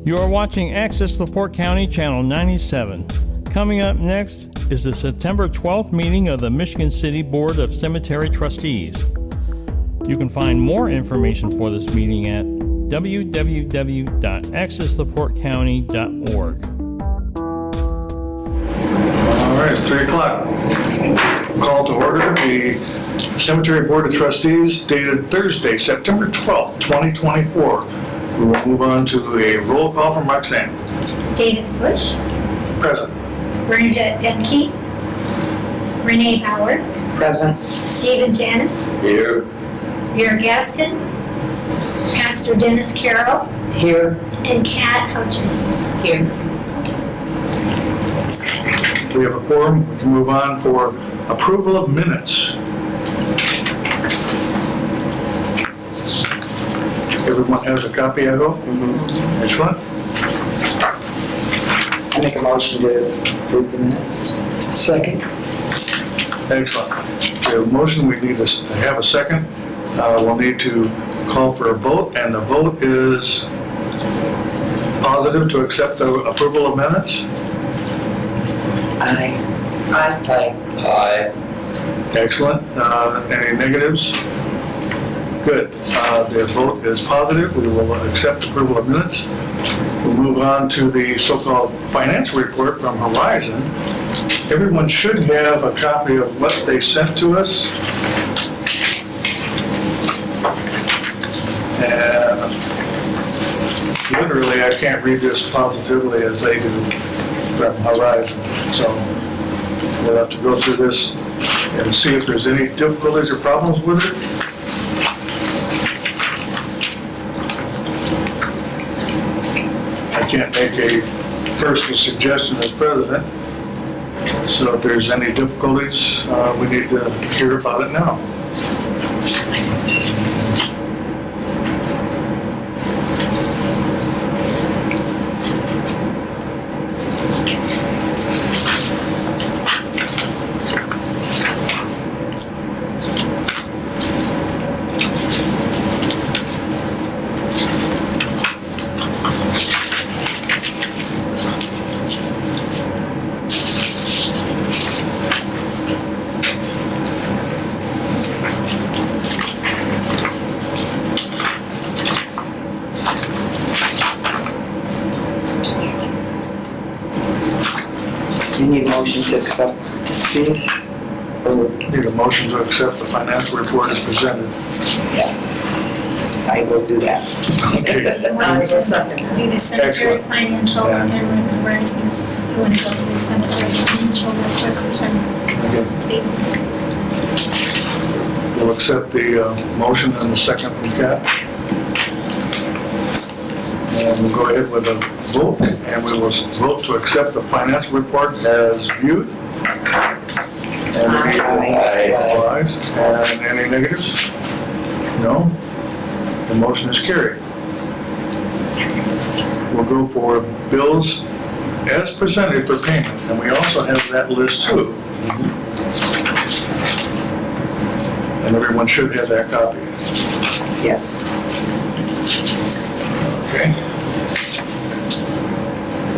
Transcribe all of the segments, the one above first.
You are watching Access LaPorte County Channel 97. Coming up next is the September 12th meeting of the Michigan City Board of Cemetery Trustees. You can find more information for this meeting at www.accesslaportecounty.org. All right, it's 3 o'clock. Call to order the Cemetery Board of Trustees dated Thursday, September 12th, 2024. We will move on to a roll call from Roxanne. Davis Bush, Present. Bernadette Demke, Renee Bauer, Present. Stephen Janis, Here. Vera Gaston, Pastor Dennis Carroll, Here. and Kat Hutchins. Here. We have a quorum. We can move on for approval of minutes. Everyone has a copy, I hope? Excellent. I make a motion to approve the minutes. Second. Excellent. We have a motion. We need to have a second. We'll need to call for a vote, and the vote is positive to accept the approval of minutes. Aye. Aye. Aye. Excellent. Any negatives? Good. The vote is positive. We will accept approval of minutes. We'll move on to the so-called financial report from Horizon. Everyone should have a copy of what they sent to us. And literally, I can't read this positively as they do from Horizon. So we'll have to go through this and see if there's any difficulties or problems with it. I can't make a personal suggestion as president. So if there's any difficulties, we need to hear about it now. You need a motion to accept these? Or, Need a motion to accept the financial report as presented. yes. I will do that. Okay. Do the cemetery Excellent. financial Yeah. and then the residents. Do you want to go through the cemetery financial real quick or something? Okay. Please. We'll accept the motion and the second from Kat. And we'll go ahead with a vote, and we will vote to accept the financial report as viewed. And any ayes? And any negatives? No? The motion is carried. We'll go for bills as presented for payment, and we also have that list too. And everyone should have that copy. Yes. Okay.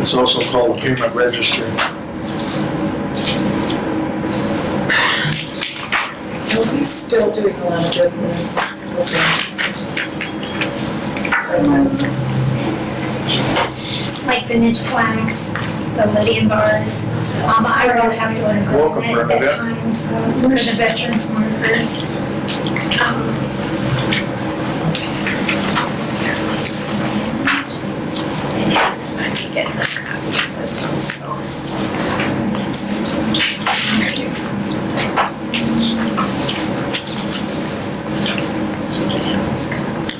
It's also called the payment register. Well, he's still doing a lot of business. Like the niche plaques, the Lydian bars. I will have to Welcome, order at Bernadette. times for the veterans markers. I can get her a copy of this also. She can have this copy.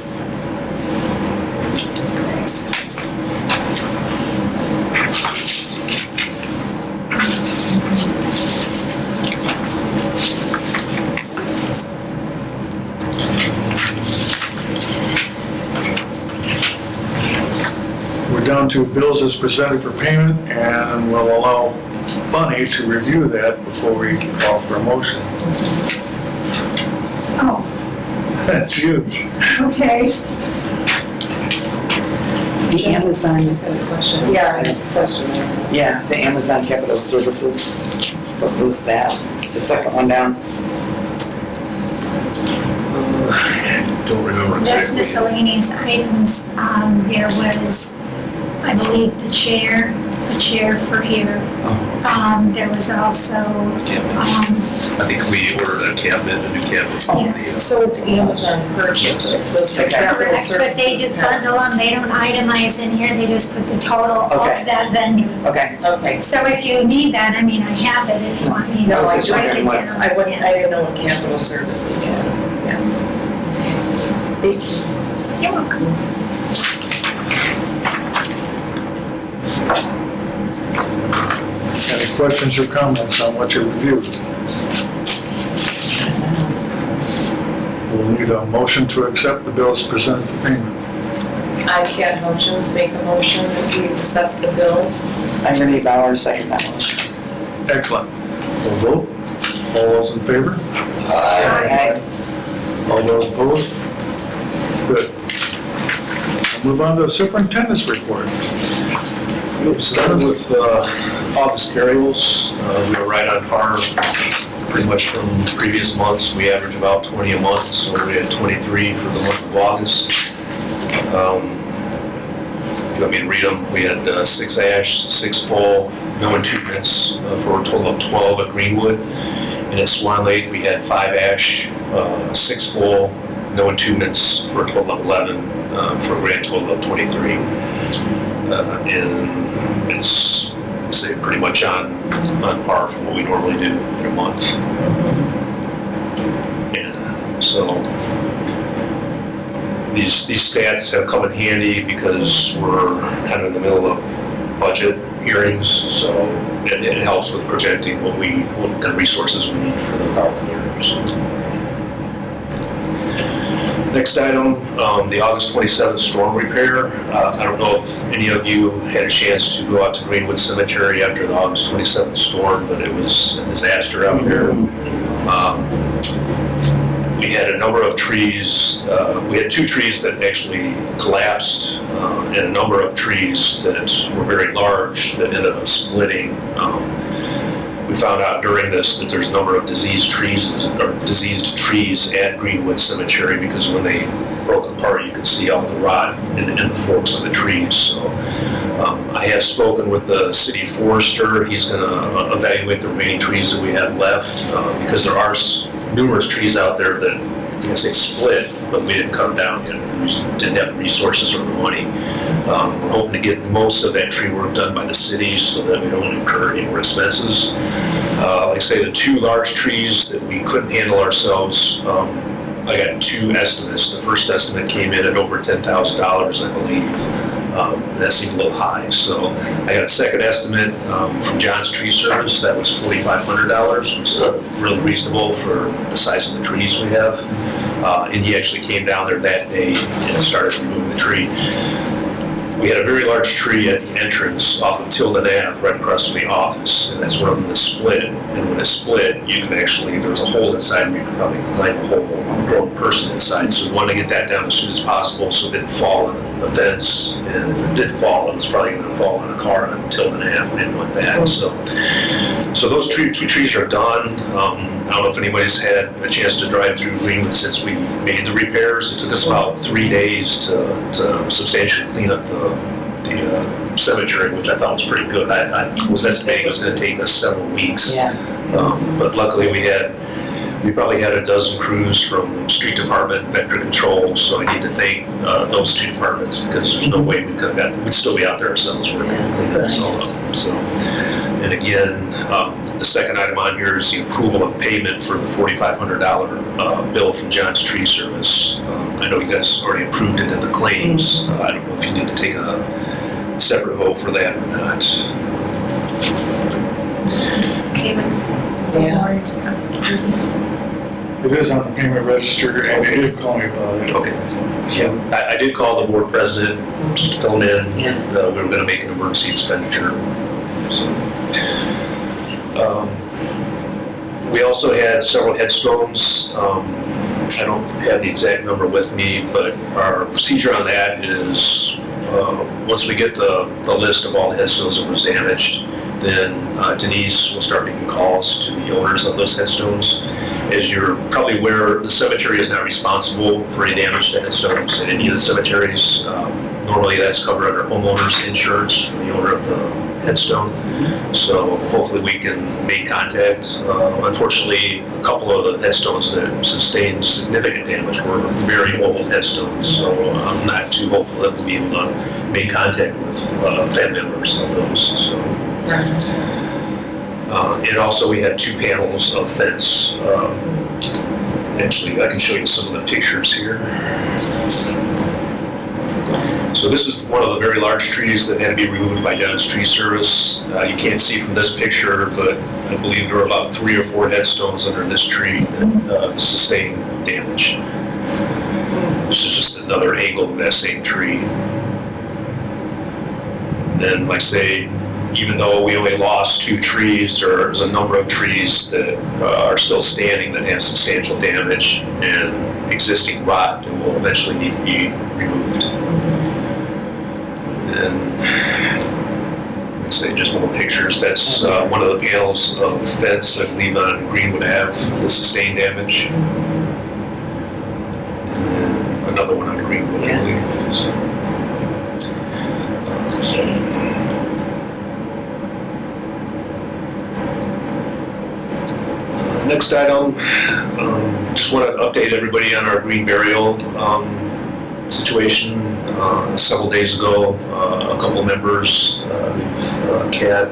We're down to bills as presented for payment, and we'll allow Bunny to review that before we call for a motion. Oh, That's you. okay. The Amazon, Question. Yeah, I have a question. yeah, the Amazon Capital Services. What was that? The second one down? Don't remember That's exactly. miscellaneous items. There was, I believe, the chair for here. There was also, I think we ordered a cabinet, a new cabinet. Yeah. So it's Amazon purchases, the capital correct, services. but they just bundle them, they don't itemize in here, they just put the total Okay. of that vendor. Okay, Okay. So if you need that, I mean, I have it if you want me to No, I write just it wondering what- down. I wouldn't, I didn't know what capital services was, yeah. Thank you. You're welcome. Any questions or comments on what you reviewed? We'll need a motion to accept the bills presented for payment. I can't motions, make a motion that we accept the bills. I'm Renee Bauer, second that motion. Excellent. We'll vote. All those in favor? Aye. All those opposed? Good. We'll move on to the superintendent's report. Starting with August burials, we were right on par pretty much from previous months. We average about 20 a month, so we had 23 for the month of August. If you want me to read them, we had 6 ash, 6 full, no entombments, for a total of 12 at Greenwood. And at Swan Lake, we had 5 ash, 6 full, no entombments, for a total of 11, for a grand total of 23. And it's, I'd say, pretty much on par for what we normally do in a month. And so these stats have come in handy because we're kind of in the middle of budget hearings, so it helps with projecting what kind of resources we need for the following years. Next item, the August 27th storm repair. I don't know if any of you had a chance to go out to Greenwood Cemetery after the August 27th storm, but it was a disaster out there. We had a number of trees. We had 2 trees that actually collapsed, and a number of trees that were very large that ended up splitting. We found out during this that there's a number of diseased trees at Greenwood Cemetery, because when they broke apart, you could see all the rot in the forks of the trees. So I have spoken with the city forester. He's going to evaluate the remaining trees that we have left, because there are numerous trees out there that, I guess, they split, but we didn't cut them down yet. We just didn't have the resources or the money. We're hoping to get most of that tree work done by the city so that we don't incur any more expenses. Like I say, the 2 large trees that we couldn't handle ourselves, I got 2 estimates. The first estimate came in at over $10,000, I believe. That seemed a little high. So I got a second estimate from John's Tree Service. That was $4,500, which is really reasonable for the size of the trees we have. And he actually came down there that day and started removing the tree. We had a very large tree at the entrance off of Tilden Ave, right across from the office, and that's one of them that split. And when it split, you can actually, there was a hole inside, and you could probably climb a hole and grow a person inside. So we wanted to get that down as soon as possible so it didn't fall on the fence. And if it did fall, it was probably going to fall on a car on Tilden Ave. We didn't want that. So those 2 trees are done. I don't know if anybody's had a chance to drive through Greenwood since we made the repairs. It took us about 3 days to substantially clean up the cemetery, which I thought was pretty good. I was estimating it was going to take us several weeks. Yeah. But luckily we probably had a dozen crews from street department, vector control, so I need to thank those 2 departments, because there's no way we'd still be out there ourselves working to clean this all up. So, and again, the second item on here is the approval of payment for the $4,500 bill from John's Tree Service. I know you guys already approved it in the claims. I don't know if you need to take a separate vote for that or not. It's okay with the Yeah. board. It is on the payment register, and he did call me about it. Okay. So, I did call the board president just to fill him in. Yeah. We were going to make an emergency expenditure. So, we also had several headstones. I don't have the exact number with me, but our procedure on that is once we get the list of all the headstones that was damaged, then Denise will start making calls to the owners of those headstones. As you're probably aware, the cemetery is not responsible for any damage to headstones in any of the cemeteries. Normally that's covered under homeowners insurance for the owner of the headstone. So hopefully we can make contact. Unfortunately, a couple of the headstones that sustained significant damage were very old headstones. So I'm not too hopeful that we'll be able to make contact with family members of those. So. And also we had 2 panels of fence. Actually, I can show you some of the pictures here. So this is one of the very large trees that had to be removed by John's Tree Service. You can't see from this picture, but I believe there were about 3 or 4 headstones under this tree that sustained damage. This is just another angle of that same tree. And then, like I say, even though we only lost 2 trees, there's a number of trees that are still standing that have substantial damage and existing rot that will eventually need to be removed. And let's say just more pictures. That's one of the panels of fence, I believe, on Greenwood Ave, the sustained damage. And another one on Greenwood, I believe. So. Next item, just want to update everybody on our green burial situation. Several days ago, a couple members, Kat,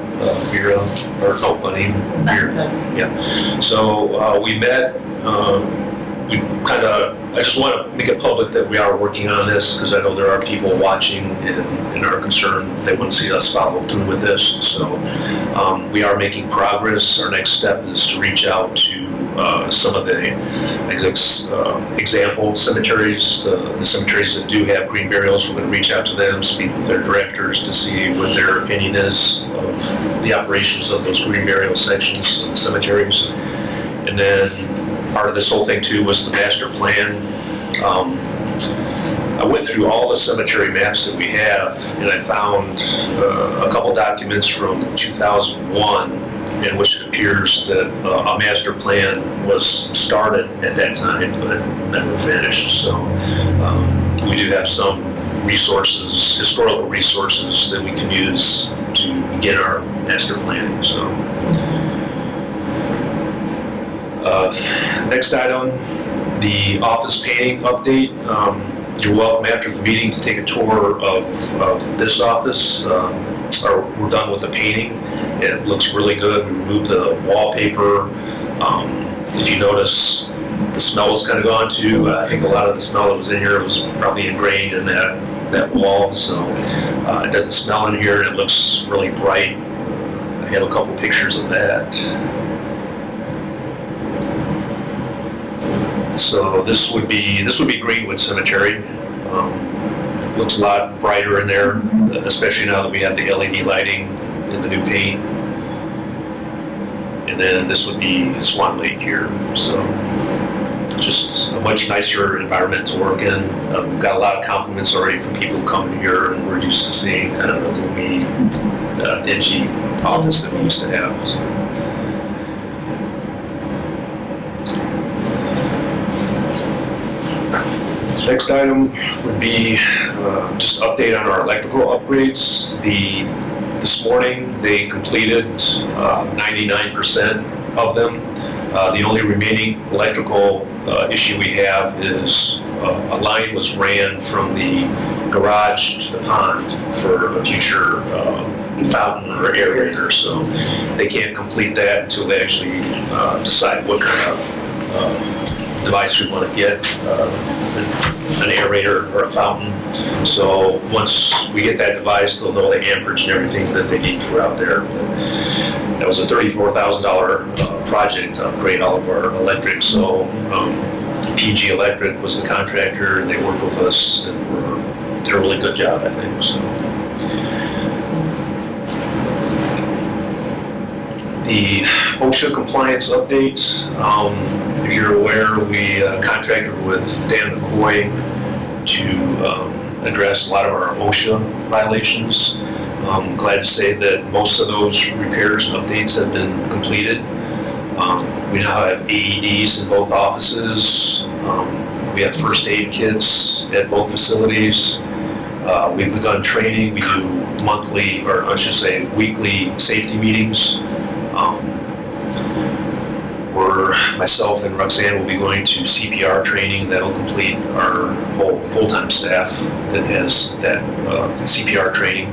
Vera, or no, Bunny, Vera, yeah. So we met. I just want to make it public that we are working on this because I know there are people watching and are concerned they want to see us follow through with this. So we are making progress. Our next step is to reach out to some of the example cemeteries, the cemeteries that do have green burials. We're going to reach out to them, speak with their directors to see what their opinion is of the operations of those green burial sections of the cemeteries. And then part of this whole thing too was the master plan. I went through all the cemetery maps that we have, and I found a couple documents from 2001 in which it appears that a master plan was started at that time but never finished. So we do have some resources, historical resources that we can use to begin our master planning. So. Next item, the office painting update. You're welcome after the meeting to take a tour of this office. We're done with the painting. It looks really good. We removed the wallpaper. If you notice, the smell was kind of gone too. I think a lot of the smell that was in here was probably ingrained in that wall. So it doesn't smell in here and it looks really bright. I have a couple pictures of that. So this would be Greenwood Cemetery. Looks a lot brighter in there, especially now that we have the LED lighting and the new paint. And then this would be Swan Lake here. So just a much nicer environment to work in. We've got a lot of compliments already from people who come here, and we're used to seeing kind of the gloomy, dingy office that we used to have. So. Next item would be just update on our electrical upgrades. This morning they completed 99% of them. The only remaining electrical issue we have is a line was ran from the garage to the pond for a future fountain or aerator. So they can't complete that until they actually decide what kind of device we want to get, an aerator or a fountain. So once we get that device, they'll know the amperage and everything that they need for out there. That was a $34,000 project to upgrade all of our electric. So PG Electric was the contractor, and they worked with us and did a really good job, I think. So. The OSHA compliance update. If you're aware, we contracted with Dan McCoy to address a lot of our OSHA violations. I'm glad to say that most of those repairs and updates have been completed. We now have AEDs in both offices. We have first aid kits at both facilities. We've begun training. We do monthly, or I should say weekly safety meetings. Myself and Roxanne will be going to CPR training. That'll complete our whole full-time staff that has that CPR training.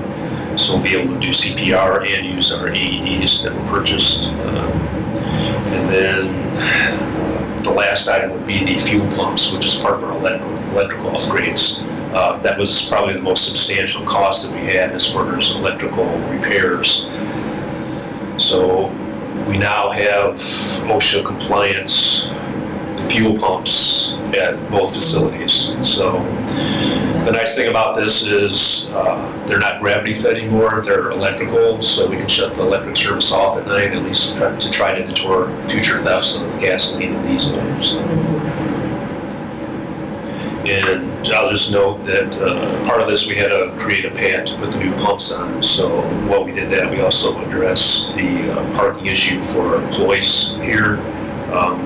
So we'll be able to do CPR and use our AEDs that were purchased. And then the last item would be the fuel pumps, which is part of our electrical upgrades. That was probably the most substantial cost that we had as far as electrical repairs. So we now have OSHA compliance fuel pumps at both facilities. So the nice thing about this is they're not gravity fed anymore, they're electrical, so we can shut the electric service off at night, at least to try to deter future thefts of gasoline and diesel. So. And I'll just note that part of this, we had to create a pad to put the new pumps on. So while we did that, we also addressed the parking issue for our employees here.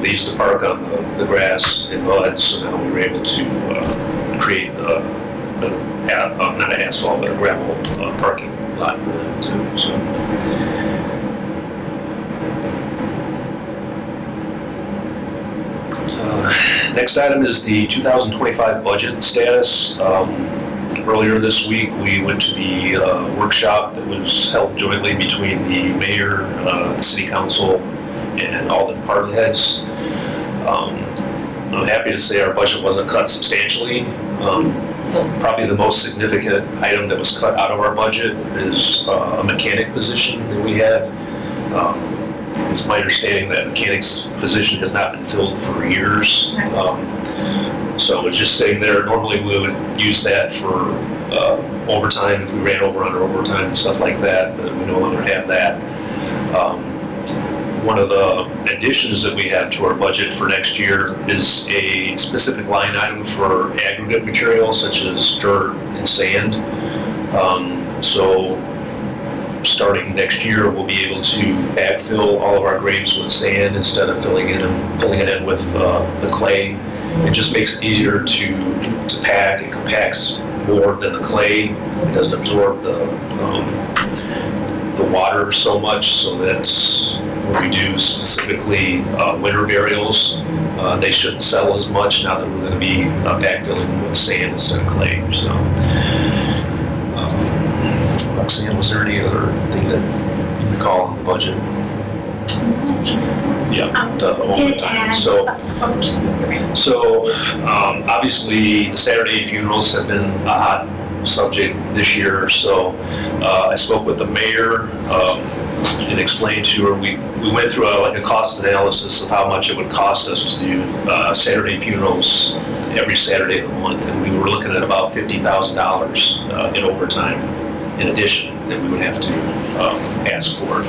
They used to park on the grass and mud, so now we were able to create not an asphalt, but a gravel parking lot for them too. So. Next item is the 2025 budget status. Earlier this week, we went to the workshop that was held jointly between the mayor, the city council, and all the department heads. I'm happy to say our budget wasn't cut substantially. Probably the most significant item that was cut out of our budget is a mechanic position that we had. It's my understanding that mechanic's position has not been filled for years. So it's just sitting there. Normally we would use that for overtime if we ran over on our overtime and stuff like that, but we no longer have that. One of the additions that we have to our budget for next year is a specific line item for aggregate materials such as dirt and sand. So starting next year, we'll be able to backfill all of our graves with sand instead of filling it in with the clay. It just makes it easier to pack. It compacts more than the clay. It doesn't absorb the water so much, so that's what we do specifically winter burials. They shouldn't sell as much now that we're going to be backfilling with sand instead of clay. So. Roxanne, was there any other thing that you recall on the budget? Yeah, the We did overtime. add. So obviously the Saturday funerals have been a hot subject this year. So I spoke with the mayor and explained to her, we went through a cost analysis of how much it would cost us to do Saturday funerals every Saturday of the month. And we were looking at about $50,000 in overtime in addition that we would have to ask for.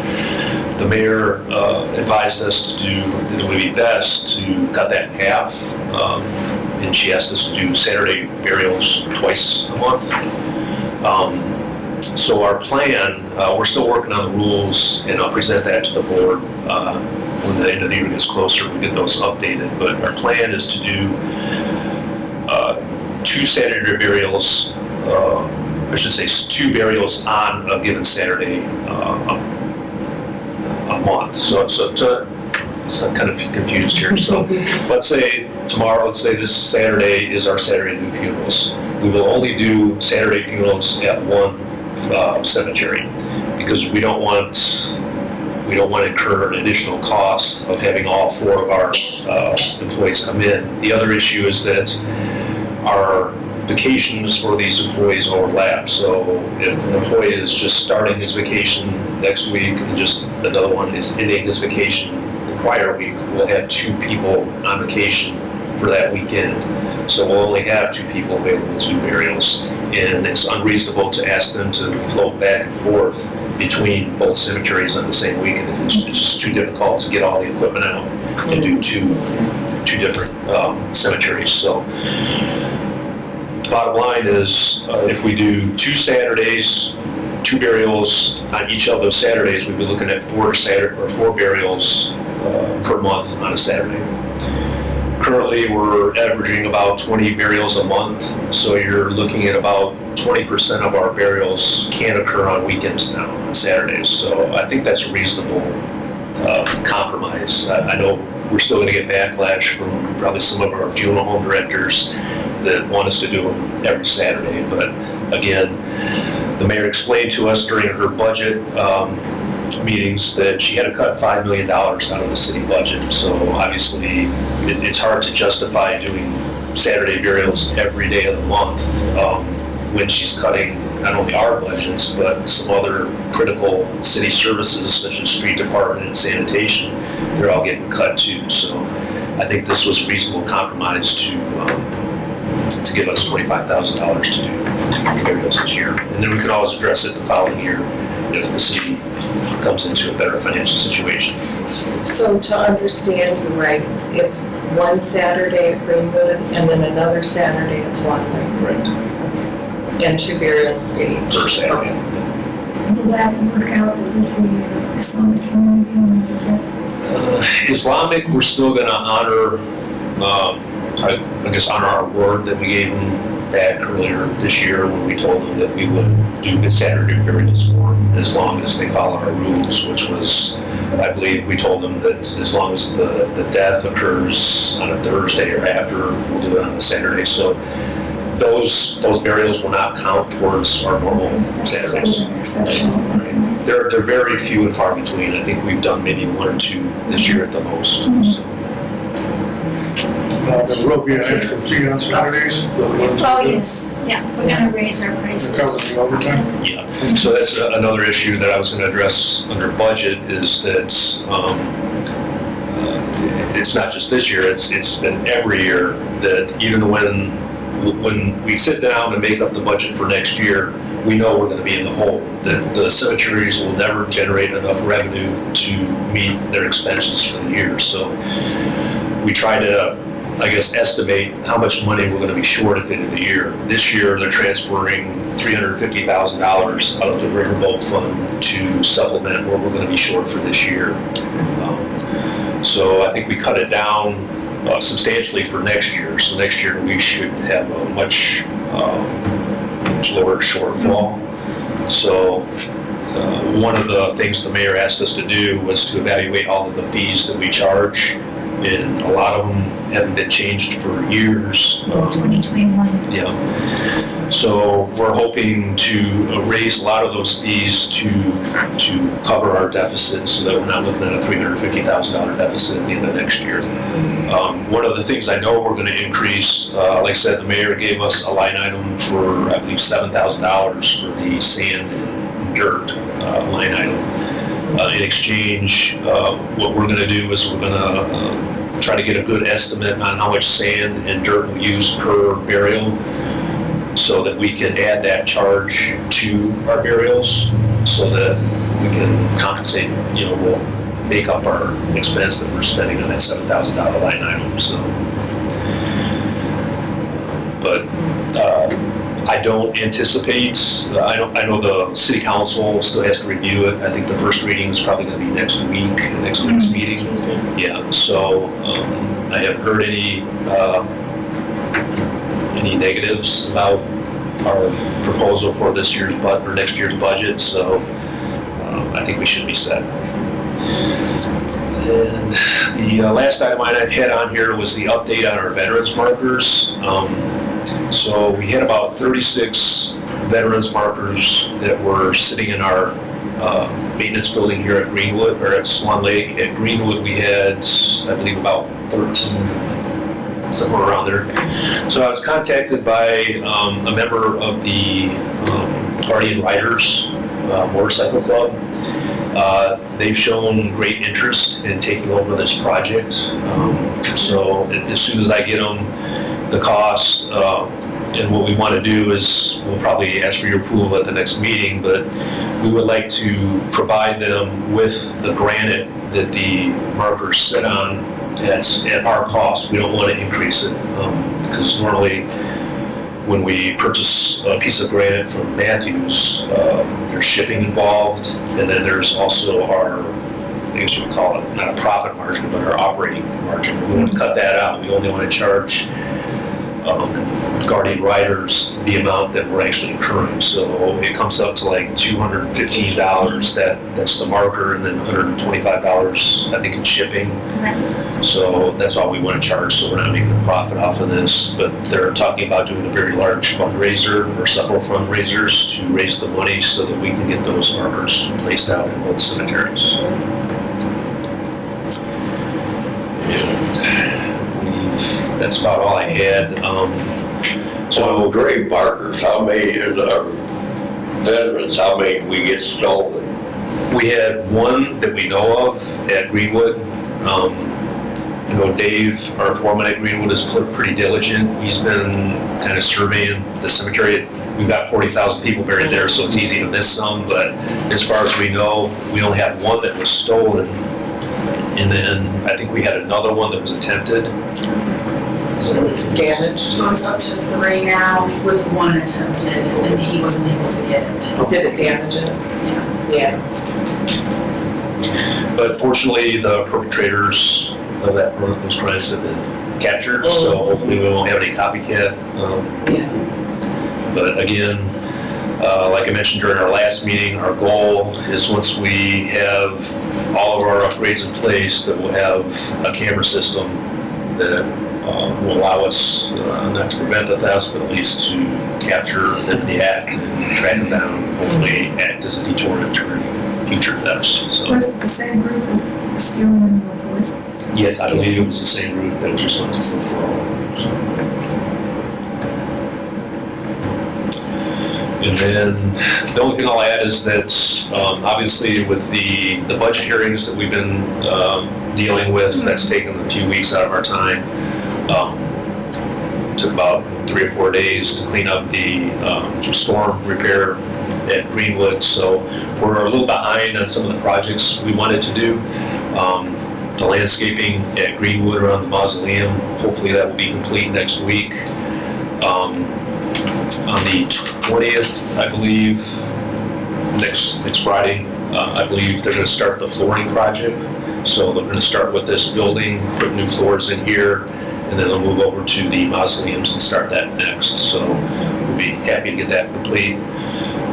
The mayor advised us to do that it would be best to cut that in half, and she asked us to do Saturday burials twice a month. So our plan, we're still working on the rules, and I'll present that to the board when the end of the year gets closer. We get those updated, but our plan is to do 2 Saturday burials. I should say 2 burials on a given Saturday a month. So I'm kind of confused here. So let's say tomorrow, let's say this Saturday is our Saturday to do funerals. We will only do Saturday funerals at one cemetery because we don't want to incur an additional cost of having all 4 of our employees come in. The other issue is that our vacations for these employees overlap. So if an employee is just starting his vacation next week and just another one is ending his vacation the prior week, we'll have 2 people on vacation for that weekend. So we'll only have 2 people available to do burials. And it's unreasonable to ask them to float back and forth between both cemeteries on the same weekend. It's just too difficult to get all the equipment out and do two different cemeteries. So Bottom line is, if we do 2 Saturdays, 2 burials on each of those Saturdays, we'd be looking at 4 burials per month on a Saturday. Currently, we're averaging about 20 burials a month, so you're looking at about 20% of our burials can occur on weekends now, on Saturdays. So I think that's a reasonable compromise. I know we're still going to get backlash from probably some of our funeral home directors that want us to do them every Saturday, but again, the mayor explained to us during her budget meetings that she had to cut $5 million out of the city budget. So obviously, it's hard to justify doing Saturday burials every day of the month when she's cutting not only our budgets, but some other critical city services such as street department and sanitation. They're all getting cut too. So I think this was a reasonable compromise to give us $25,000 to do burials this year. And then we could always address it the following year if the city comes into a better financial situation. So to understand you right, it's one Saturday at Greenwood and then another Saturday at Swan Lake. Correct. And 2 burials each. Per Saturday. Will that work out with the Islamic community, and does that? Islamic, we're still going to honor, I guess, honor our word that we gave them back earlier this year when we told them that we would do good Saturday burials for them as long as they follow our rules, which was, I believe we told them that as long as the death occurs on a Thursday or after, we'll do it on a Saturday. So those burials will not count towards our normal Saturdays. Exceptional. They're very few and far between. I think we've done maybe 1 or 2 this year at the most. So. There will be an extra fee on Saturdays. Oh, yes, yeah, we're gonna raise our To prices. cover the overtime. Yeah, so that's another issue that I was going to address under budget is that it's not just this year, it's been every year that even when we sit down and make up the budget for next year, we know we're going to be in the hole, that the cemeteries will never generate enough revenue to meet their expenses for the year. So we try to, I guess, estimate how much money we're going to be short at the end of the year. This year, they're transferring $350,000 out of the Riverboat Fund to supplement what we're going to be short for this year. So I think we cut it down substantially for next year. So next year, we should have a much lower shortfall. So one of the things the mayor asked us to do was to evaluate all of the fees that we charge, and a lot of them haven't been changed for years. 2021. Yeah. So we're hoping to raise a lot of those fees to cover our deficit so that we're not looking at a $350,000 deficit at the end of next year. One of the things I know we're going to increase, like I said, the mayor gave us a line item for, I believe, $7,000 for the sand and dirt line item. In exchange, what we're going to do is we're going to try to get a good estimate on how much sand and dirt we use per burial, so that we can add that charge to our burials, so that we can compensate, we'll make up our expense that we're spending on that $7,000 line item. So, but I don't anticipate, I know the city council still has to review it. I think the first reading is probably going to be next week, next week's meeting. Tuesday. Yeah, so I haven't heard any negatives about our proposal for this year's or next year's budget, so I think we should be set. And the last item I had on here was the update on our veterans markers. So we had about 36 veterans markers that were sitting in our maintenance building here at Greenwood, or at Swan Lake. At Greenwood, we had, I believe, about 13, somewhere around there. So I was contacted by a member of the Guardian Riders Motorcycle Club. They've shown great interest in taking over this project. So as soon as I get them the cost, and what we want to do is, we'll probably ask for your approval at the next meeting, but we would like to provide them with the granite that the markers sit on at our cost. We don't want to increase it, because normally when we purchase a piece of granite from Matthews, there's shipping involved, and then there's also our, I guess you would call it, not a profit margin, but our operating margin. We want to cut that out. We only want to charge guardian riders the amount that we're actually incurring. So it comes up to like $215. That's the marker, and then $125, I think, in shipping. Right. So that's all we want to charge, so we're not making a profit off of this. But they're talking about doing a very large fundraiser or several fundraisers to raise the money so that we can get those markers placed out in both cemeteries. That's about all I had. So grave markers, how many is our veterans, how many we get stolen? We had one that we know of at Greenwood. You know, Dave, our foreman at Greenwood, is pretty diligent. He's been kind of surveying the cemetery. We've got 40,000 people buried there, so it's easy to miss some. But as far as we know, we only had one that was stolen. And then I think we had another one that was attempted. Damage? So it's up to 3 now with 1 attempted, and he wasn't able to get it. Did it damage it? Yeah. Yeah. But fortunately, the perpetrators of those crimes have been captured, so hopefully we won't have any copycat. Yeah. But again, like I mentioned during our last meeting, our goal is once we have all of our upgrades in place, that we'll have a camera system that will allow us not to prevent the thefts, but at least to capture the act and track them down, and hopefully act as a deterrent to future thefts. So, Was it the same group that was stealing in the report? yes, I believe it was the same group that was responsible for all. So. And then the only thing I'll add is that obviously with the budget hearings that we've been dealing with, that's taken a few weeks out of our time. Took about 3 or 4 days to clean up the storm repair at Greenwood. So we're a little behind on some of the projects we wanted to do. The landscaping at Greenwood around the mausoleum, hopefully that will be complete next week. On the 20th, I believe, next Friday, I believe they're going to start the flooring project. So they're going to start with this building, put new floors in here, and then they'll move over to the mausoleums and start that next. So we'll be happy to get that complete.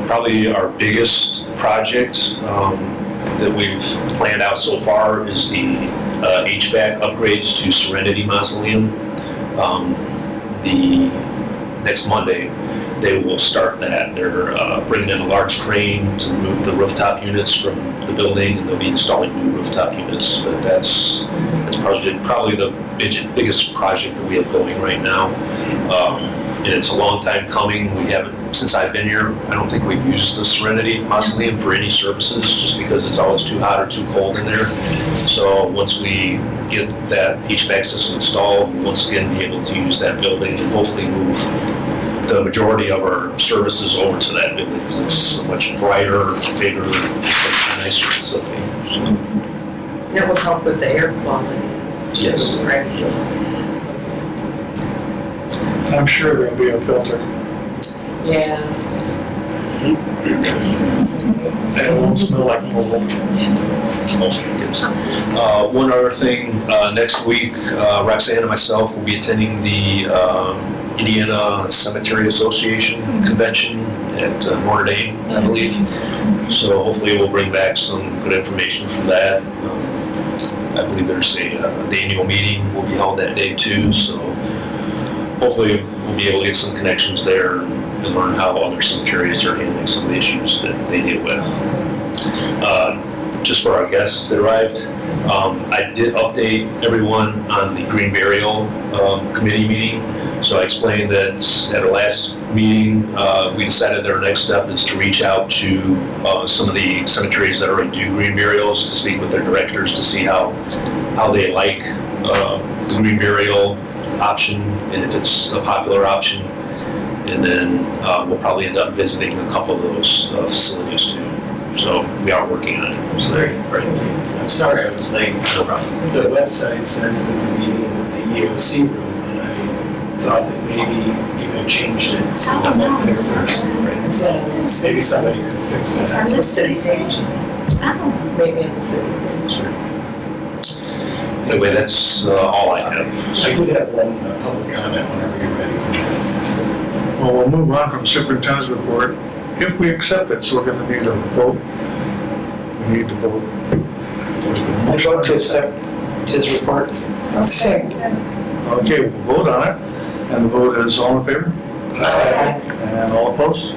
Probably our biggest project that we've planned out so far is the HVAC upgrades to Serenity Mausoleum. The next Monday, they will start that. They're bringing in a large crane to remove the rooftop units from the building, and they'll be installing new rooftop units. But that's probably the biggest project that we have going right now. And it's a long time coming. We haven't, since I've been here, I don't think we've used the Serenity Mausoleum for any services, just because it's always too hot or too cold in there. So once we get that HVAC system installed, we'll once again be able to use that building and hopefully move the majority of our services over to that building, because it's so much brighter, bigger, nicer facility. So, That will help with the air quality. yes. Right. I'm sure there'll be a filter. Yeah. And it won't smell like mold. Yes. One other thing, next week, Roxanne and myself will be attending the Indiana Cemetery Association convention at Notre Dame, I believe. So hopefully we'll bring back some good information from that. I believe there's the annual meeting will be held that day too. So hopefully we'll be able to get some connections there and learn how other cemeteries are handling some of the issues that they deal with. Just for our guests that arrived, I did update everyone on the Green Burial Committee meeting. So I explained that at our last meeting, we decided that our next step is to reach out to some of the cemeteries that already do green burials, to speak with their directors to see how they like the green burial option and if it's a popular option. And then we'll probably end up visiting a couple of those facilities too. So we are working on it. So I'm sorry I was late. no problem. The website says that the meeting is at the EOC room, and I thought that maybe you had changed it, so I'm not there first. Right? So maybe somebody could fix It's on that. the city page. Oh, Maybe in the city page. Anyway, that's all I have. I did have one public comment whenever you're ready for that. Well, we'll move on from superintendent's report if we accept it, so we're gonna need a vote. We need to vote. I vote to accept his report. I'll second it. Okay, we'll vote on it, and the vote is all in favor? Aye. And all opposed?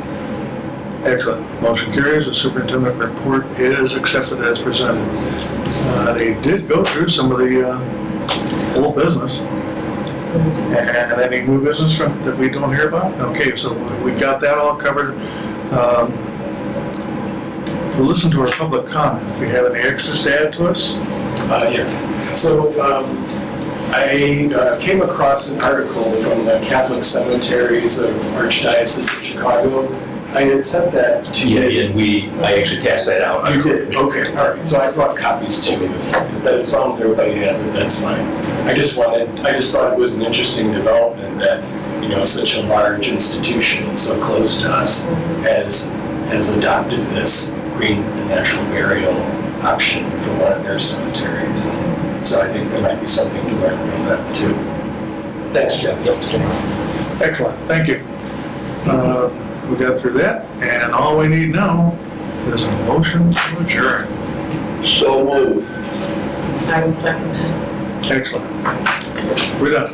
Excellent. Motion carries. The superintendent report is accepted as presented. They did go through some of the old business. And any new business that we don't hear about? Okay, so we got that all covered. We'll listen to our public comment. If you have any extras to add to us? Yes. So I came across an article from the Catholic Cemeteries of Archdiocese of Chicago. I had sent that to you. Yeah, and I actually passed that out. You did? Okay, all right. So I brought copies to you, but as long as everybody has it, that's fine. I just thought it was an interesting development that, such a large institution so close to us has adopted this green and natural burial option for one of their cemeteries. So I think there might be something to learn from that too. Thanks, Jeff. Excellent, thank you. We got through that, and all we need now is a motion to adjourn. So move. I will second that. Excellent. We're done.